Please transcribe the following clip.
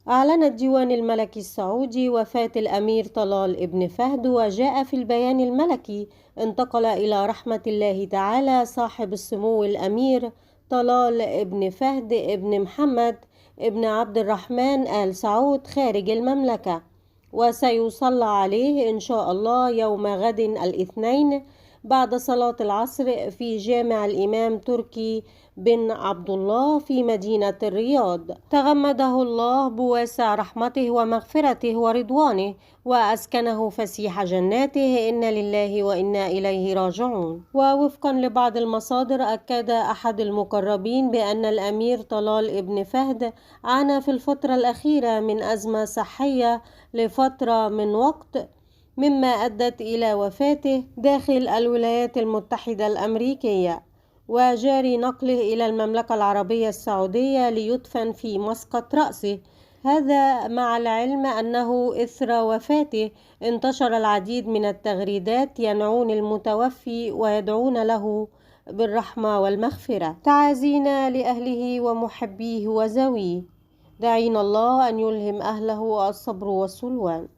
أعلن الديوان الملكي السعودي وفاة الأمير طلال ابن فهد، وجاء في البيان الملكي: انتقل إلى رحمة الله تعالى صاحب السمو الأمير طلال ابن فهد ابن محمد ابن عبد الرحمن آل سعود خارج المملكة، وسيصلى عليه إن شاء الله يوم غد الاثنين بعد صلاة العصر في جامع الإمام تركي بن عبد الله في مدينة الرياض. تغمده الله بواسع رحمته ومغفرته ورضوانه، وأسكنه فسيح جناته، إنا لله وإنا إليه راجعون. ووفقا لبعض المصادر، أكد أحد المقربين بأن الأمير طلال ابن فهد عانى في الفترة الأخيرة من أزمة صحية لفترة من وقت، مما أدت إلى وفاته داخل الولايات المتحدة الأمريكية، وجاري نقله إلى المملكة العربية السعودية ليدفن في مسقط رأسه. هذا مع العلم أنه إثر وفاته انتشر العديد من التغريدات ينعون المتوفي ويدعون له بالرحمة والمغفرة. تعازينا لأهله ومحبيه وزويه، داعين الله أن يلهم أهله الصبر والسلوان.